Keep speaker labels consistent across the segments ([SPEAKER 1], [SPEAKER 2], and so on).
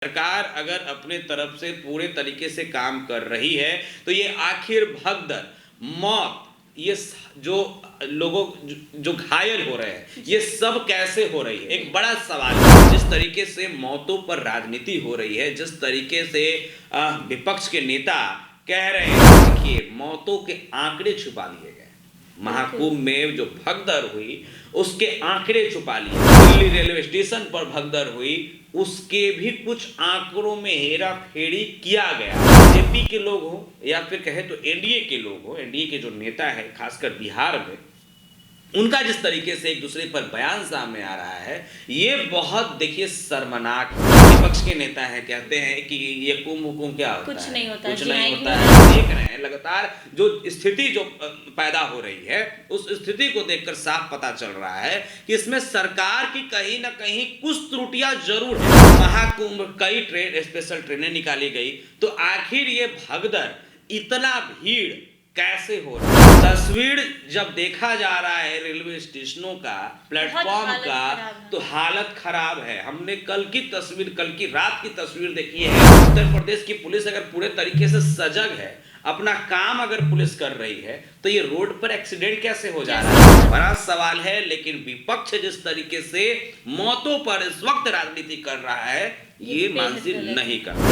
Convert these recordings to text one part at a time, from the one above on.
[SPEAKER 1] सरकार अगर अपने तरफ से पूरे तरीके से काम कर रही है तो ये आखिर भगदड़ मौत जो लोगों जो घायल हो रहे हैं ये सब कैसे हो रही है, एक बड़ा सवाल है। जिस तरीके से मौतों पर राजनीति हो रही है, जिस तरीके से विपक्ष के नेता कह रहे हैं, देखिए मौतों के आंकड़े छुपा लिए गए। महाकुंभ में जो भगदड़ हुई उसके आंकड़े छुपा लिए। दिल्ली रेलवे स्टेशन पर भगदड़ हुई, उसके भी कुछ आंकड़ों में हेरा फेरी किया गया। बीजेपी के लोग हो या फिर कहे तो एनडीए के लोग हो, एनडीए के जो नेता है खासकर बिहार में, उनका जिस तरीके से एक दूसरे पर बयान सामने आ रहा है ये बहुत देखिए शर्मनाक। विपक्ष के नेता है कहते हैं कि ये कुंभ क्या होता
[SPEAKER 2] कुछ
[SPEAKER 1] है,
[SPEAKER 2] नहीं होता,
[SPEAKER 1] कुछ नहीं होता है। देख रहे हैं लगातार जो स्थिति जो पैदा हो रही है उस स्थिति को देखकर साफ पता चल रहा है कि इसमें सरकार की कहीं ना कहीं कुछ त्रुटियां जरूर है। महाकुंभ कई ट्रेन स्पेशल ट्रेनें निकाली गई तो आखिर ये भगदड़ इतना भीड़ कैसे हो रहा है। तस्वीर जब देखा जा रहा है रेलवे स्टेशनों का, प्लेटफॉर्म का, तो हालत खराब है। हमने कल की रात की तस्वीर देखी है। उत्तर प्रदेश की पुलिस अगर पूरे तरीके से सजग है, अपना काम अगर पुलिस कर रही है, तो ये रोड पर एक्सीडेंट कैसे हो जा रहा है, बड़ा सवाल है। लेकिन विपक्ष जिस तरीके से मौतों पर इस वक्त राजनीति कर रहा है ये मानसी नहीं कर।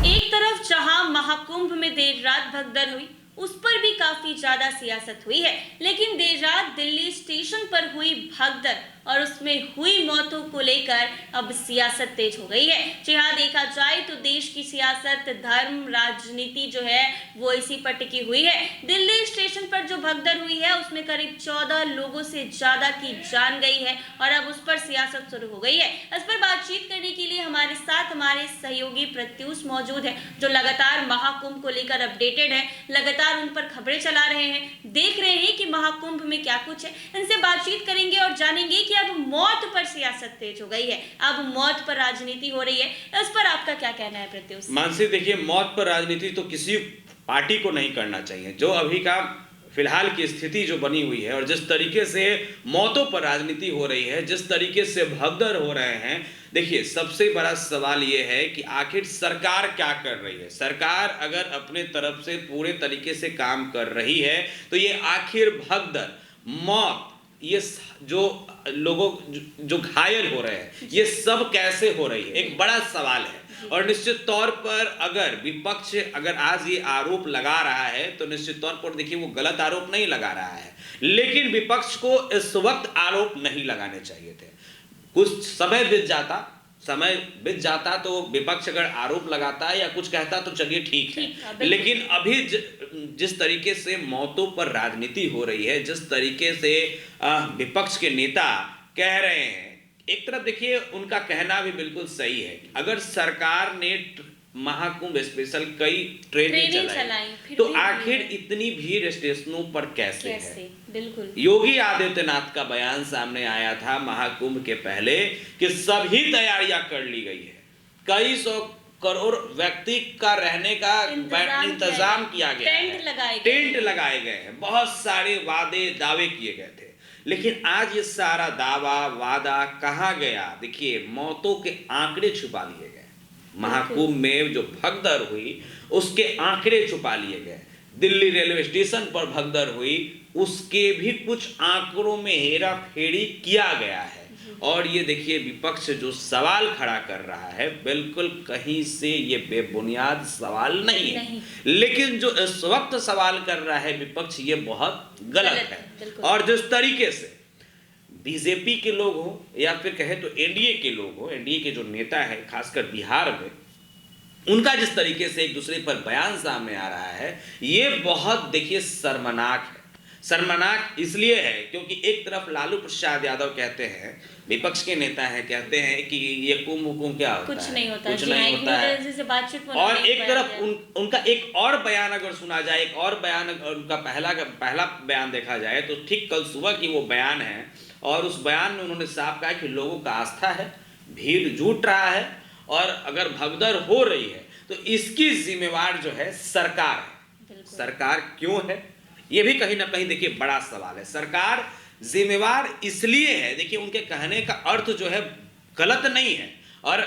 [SPEAKER 2] एक तरफ जहां महाकुंभ में देर रात भगदड़ हुई उस पर भी काफी ज्यादा सियासत हुई है, लेकिन देर रात दिल्ली स्टेशन पर हुई भगदड़ और उसमें हुई मौतों को लेकर अब सियासत तेज हो गई है। जी हाँ, देखा जाए तो देश की सियासत, धर्म, राजनीति जो है वो इसी पर टिकी हुई है। दिल्ली स्टेशन पर जो भगदड़ हुई है उसमें करीब 14 लोगों से ज्यादा की जान गई है और अब उस पर सियासत शुरू हो गई है। इस पर बातचीत करने के लिए हमारे साथ हमारे सहयोगी प्रत्युष मौजूद है, जो लगातार महाकुंभ को लेकर अपडेटेड है, लगातार उन पर खबरें चला रहे हैं, देख रहे हैं कि महाकुंभ में क्या कुछ है। इनसे बातचीत करेंगे और जानेंगे कि अब मौत पर सियासत तेज हो गई है, अब मौत पर राजनीति हो रही है। इस पर आपका क्या कहना है प्रत्युष?
[SPEAKER 1] मानसी देखिए, मौत पर राजनीति तो किसी पार्टी को नहीं करना चाहिए। जो अभी का फिलहाल की स्थिति जो बनी हुई है और जिस तरीके से मौतों पर राजनीति हो रही है, जिस तरीके से भगदड़ हो रहे हैं, देखिए सबसे बड़ा सवाल ये है कि आखिर सरकार क्या कर रही है। सरकार अगर अपने तरफ से पूरे तरीके से काम कर रही है तो ये आखिर भगदड़ मौत जो लोगों जो घायल हो रहे हैं ये सब कैसे हो रही है, एक बड़ा सवाल है। और निश्चित तौर पर अगर विपक्ष अगर आज ये आरोप लगा रहा है तो निश्चित तौर पर देखिए वो गलत आरोप नहीं लगा रहा है, लेकिन विपक्ष को इस वक्त आरोप नहीं लगाने चाहिए थे। कुछ समय बीत जाता तो विपक्ष अगर आरोप लगाता या कुछ कहता तो चलिए ठीक है, लेकिन अभी जिस तरीके से मौतों पर राजनीति हो रही है, जिस तरीके से विपक्ष के नेता कह रहे हैं, एक तरफ देखिए उनका कहना भी बिल्कुल सही है। अगर सरकार ने महाकुंभ स्पेशल कई ट्रेनें चलाई तो आखिर इतनी भीड़ स्टेशनों पर कैसे है।
[SPEAKER 2] बिल्कुल
[SPEAKER 1] योगी आदित्यनाथ का बयान सामने आया था महाकुंभ के पहले कि सभी तैयारियां कर ली गई है, कई सौ करोड़ व्यक्ति का रहने का इंतजाम किया गया है, टेंट लगाए गए हैं, बहुत सारे दावे किए गए थे। लेकिन आज ये सारा दावा वादा कहाँ गया। देखिए मौतों के आंकड़े छुपा लिए गए। महाकुंभ में जो भगदड़ हुई उसके आंकड़े छुपा लिए गए। दिल्ली रेलवे स्टेशन पर भगदड़ हुई, उसके भी कुछ आंकड़ों में हेरा फेरी किया गया है। और ये देखिए विपक्ष जो सवाल खड़ा कर रहा है बिल्कुल कहीं से ये बेबुनियाद सवाल नहीं है, लेकिन जो इस वक्त सवाल कर रहा है विपक्ष ये बहुत गलत है। और जिस तरीके से बीजेपी के लोग हो या फिर कहे तो एनडीए के लोग हो, एनडीए के जो नेता है खासकर बिहार में, उनका जिस तरीके से एक दूसरे पर बयान सामने आ रहा है ये बहुत देखिए शर्मनाक है। शर्मनाक इसलिए है क्योंकि एक तरफ लालू प्रसाद यादव कहते हैं, विपक्ष के नेता हैं, कहते हैं कि ये कुंभ क्या होता
[SPEAKER 2] कुछ
[SPEAKER 1] है,
[SPEAKER 2] नहीं होता,
[SPEAKER 1] कुछ नहीं होता है। और एक तरफ उनका एक और बयान अगर सुना जाए, एक और बयान उनका पहला बयान देखा जाए तो ठीक कल सुबह की वो बयान है और उस बयान में उन्होंने साफ कहा कि लोगों का आस्था है, भीड़ जुट रहा है और अगर भगदड़ हो रही है तो इसकी जिम्मेवार जो है सरकार है। सरकार क्यों है ये भी कहीं ना कहीं देखिए बड़ा सवाल है। सरकार जिम्मेवार इसलिए है, देखिए उनके कहने का अर्थ जो है गलत नहीं है और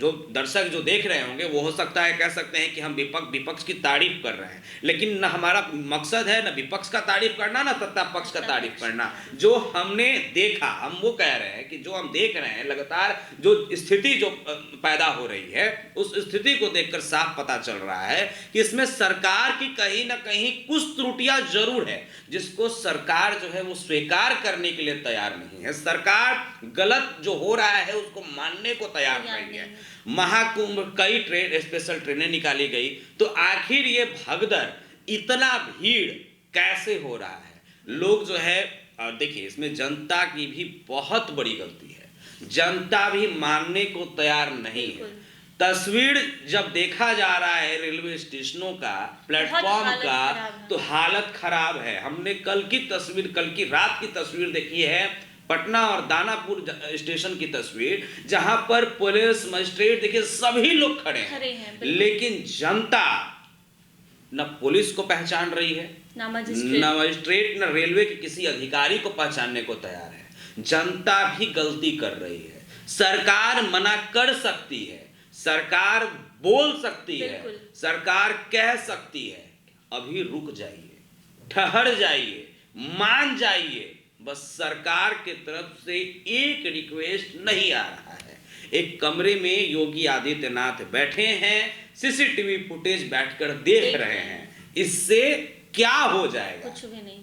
[SPEAKER 1] जो दर्शक जो देख रहे होंगे वो हो सकता है कह सकते हैं कि हम विपक्ष की तारीफ कर रहे हैं, लेकिन न हमारा मकसद है न विपक्ष का तारीफ करना न सत्ता पक्ष का तारीफ करना। जो हमने देखा, हम वो कह रहे हैं कि जो हम देख रहे हैं लगातार जो स्थिति जो पैदा हो रही है, उस स्थिति को देखकर साफ पता चल रहा है कि इसमें सरकार की कहीं ना कहीं कुछ त्रुटियां जरूर है, जिसको सरकार जो है वो स्वीकार करने के लिए तैयार नहीं है। सरकार गलत जो हो रहा है उसको मानने को तैयार नहीं है। महाकुंभ कई स्पेशल ट्रेनें निकाली गई, तो आखिर ये भगदड़ इतना भीड़ कैसे हो रहा है? लोग जो है देखिए, इसमें जनता की भी बहुत बड़ी गलती है, जनता भी मानने को तैयार नहीं है। तस्वीर जब देखा जा रहा है रेलवे स्टेशनों का, प्लेटफॉर्म का, तो हालत खराब है। हमने कल की रात की तस्वीर देखी है, पटना और दानापुर स्टेशन की तस्वीर, जहां पर पुलिस मजिस्ट्रेट देखिए सभी लोग खड़े हैं, लेकिन जनता न पुलिस को पहचान रही है, न मजिस्ट्रेट, न रेलवे के किसी अधिकारी को पहचानने को तैयार है। जनता भी गलती कर रही है। सरकार मना कर सकती है, सरकार बोल सकती है, सरकार कह सकती है अभी रुक जाइए, ठहर जाइए, मान जाइए। बस सरकार के तरफ से एक रिक्वेस्ट नहीं आ रहा है। एक कमरे में योगी आदित्यनाथ बैठे हैं, सीसीटीवी फुटेज बैठकर देख रहे हैं। इससे क्या हो जाएगा?
[SPEAKER 2] कुछ भी नहीं।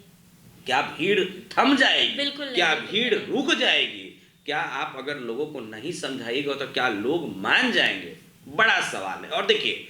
[SPEAKER 1] क्या भीड़ थम जाएगी?
[SPEAKER 2] बिल्कुल
[SPEAKER 1] क्या
[SPEAKER 2] नहीं,
[SPEAKER 1] भीड़ रुक जाएगी? क्या आप अगर लोगों को नहीं समझाइएगा तो क्या लोग मान जाएंगे? बड़ा सवाल है। और देखिए,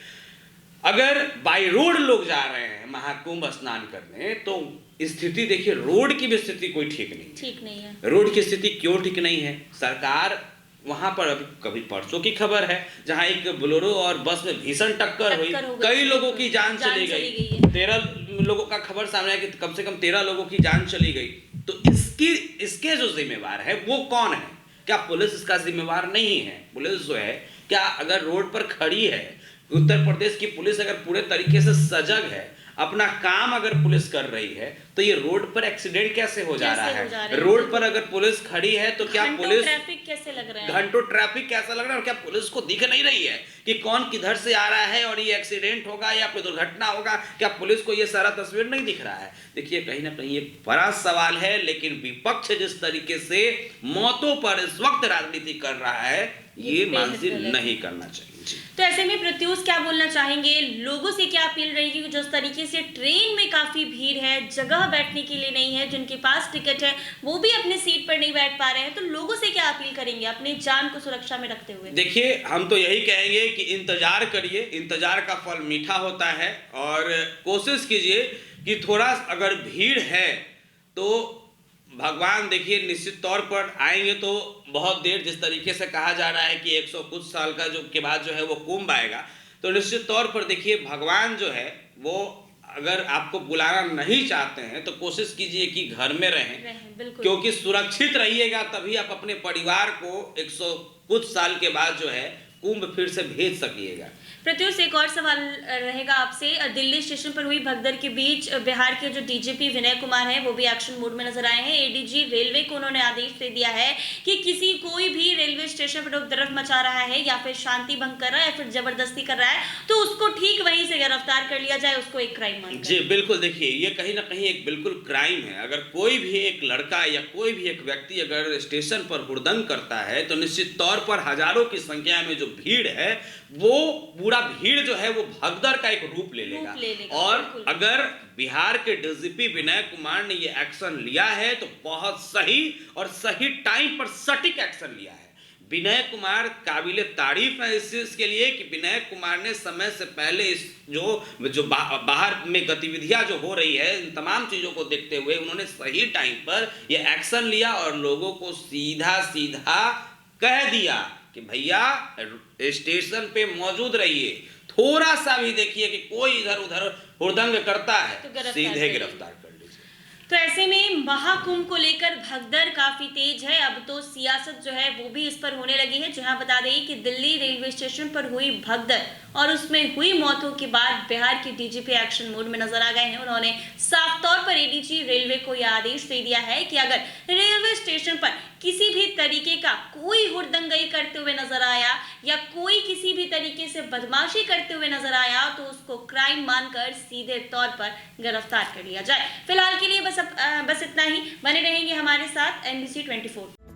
[SPEAKER 1] अगर बाई रोड लोग जा रहे हैं महाकुंभ स्नान करने, तो स्थिति देखिए, रोड की भी स्थिति कोई ठीक नहीं है। रोड की स्थिति क्यों ठीक नहीं है? सरकार वहां पर अभी कभी परसों की खबर है जहां एक बोलेरो और बस में भीषण टक्कर हुई, कई लोगों की जान चली गई। 13 लोगों का खबर सामने आया कि कम से कम 13 लोगों की जान चली गई। तो इसके जो जिम्मेवार है वो कौन है? क्या पुलिस इसका जिम्मेवार नहीं है? पुलिस जो है, क्या अगर रोड पर खड़ी है, उत्तर प्रदेश की पुलिस अगर पूरे तरीके से सजग है, अपना काम अगर पुलिस कर रही है, तो ये रोड पर एक्सीडेंट कैसे हो जा रहा है? रोड पर अगर पुलिस खड़ी है तो क्या पुलिस,
[SPEAKER 2] ट्रैफिक कैसे लग रहा है?
[SPEAKER 1] घंटों ट्रैफिक कैसा लग रहा है? और क्या पुलिस को दिख नहीं रही है कि कौन किधर से आ रहा है और ये एक्सीडेंट होगा या कोई दुर्घटना होगा? क्या पुलिस को ये सारा तस्वीर नहीं दिख रहा है? देखिए, कहीं ना कहीं एक बड़ा सवाल है। लेकिन विपक्ष जिस तरीके से मौतों पर इस वक्त राजनीति कर रहा है, ये मानसिक नहीं करना चाहिए।
[SPEAKER 2] तो ऐसे में प्रत्युष क्या बोलना चाहेंगे? लोगों से क्या अपील रहेगी कि जिस तरीके से ट्रेन में काफी भीड़ है, जगह बैठने के लिए नहीं है, जिनके पास टिकट है वो भी अपने सीट पर नहीं बैठ पा रहे हैं, तो लोगों से क्या अपील करेंगे अपनी जान को सुरक्षा में रखते हुए?
[SPEAKER 1] देखिए, हम तो यही कहेंगे कि इंतजार करिए, इंतजार का फल मीठा होता है। और कोशिश कीजिए कि थोड़ा अगर भीड़ है तो भगवान देखिए निश्चित तौर पर आएंगे। तो बहुत देर, जिस तरीके से कहा जा रहा है कि 100 कुछ साल का जो के बाद जो है वो कुंभ आएगा, तो निश्चित तौर पर देखिए भगवान जो है वो अगर आपको बुलाना नहीं चाहते हैं तो कोशिश कीजिए कि घर में रहें, क्योंकि सुरक्षित रहिएगा तभी आप अपने परिवार को 100 कुछ साल के बाद जो है कुंभ फिर से भेज सकिएगा।
[SPEAKER 2] प्रत्युष, एक और सवाल रहेगा आपसे। दिल्ली स्टेशन पर हुई भगदड़ के बीच बिहार के जो डीजीपी विनय कुमार हैं वो भी एक्शन मोड में नजर आए हैं। एडीजी रेलवे को उन्होंने आदेश दे दिया है कि कोई भी रेलवे स्टेशन पर उपद्रव मचा रहा है या फिर शांति भंग कर रहा है या फिर जबरदस्ती कर रहा है तो उसको ठीक वहीं से गिरफ्तार कर लिया जाए, उसको एक क्राइम मानकर।
[SPEAKER 1] जी बिल्कुल, देखिए ये कहीं ना कहीं एक बिल्कुल क्राइम है। अगर कोई भी एक लड़का या कोई भी एक व्यक्ति अगर स्टेशन पर हुड़दंग करता है तो निश्चित तौर पर हजारों की संख्या में जो भीड़ है, वो पूरा भीड़ जो है वो भगदड़ का एक रूप ले लेगा। और अगर बिहार के डीजीपी विनय कुमार ने ये एक्शन लिया है तो बहुत सही और सही टाइम पर सटीक एक्शन लिया है। विनय कुमार काबिले तारीफ है इस चीज के लिए कि विनय कुमार ने समय से पहले इस जो बाहर में गतिविधियां जो हो रही है, इन तमाम चीजों को देखते हुए उन्होंने सही टाइम पर ये एक्शन लिया और लोगों को सीधा सीधा कह दिया कि भैया स्टेशन पे मौजूद रहिए, थोड़ा सा भी देखिए कि कोई इधर उधर हुड़दंग करता है तो सीधे गिरफ्तार कर लीजिए।
[SPEAKER 2] तो ऐसे में महाकुंभ को लेकर भगदड़ काफी तेज है। अब तो सियासत जो है वो भी इस पर होने लगी है। जहां बता दें कि दिल्ली रेलवे स्टेशन पर हुई भगदड़ और उसमें हुई मौतों के बाद बिहार के डीजीपी एक्शन मोड में नजर आ गए हैं। उन्होंने साफ तौर पर एडीजी रेलवे को यह आदेश दे दिया है कि अगर रेलवे स्टेशन पर किसी भी तरीके का कोई हुड़दंगई करते हुए नजर आया या कोई किसी भी तरीके से बदमाशी करते हुए नजर आया तो उसको क्राइम मानकर सीधे तौर पर गिरफ्तार कर लिया जाए। फिलहाल के लिए बस इतना ही। बने रहेंगे हमारे साथ NBC 24।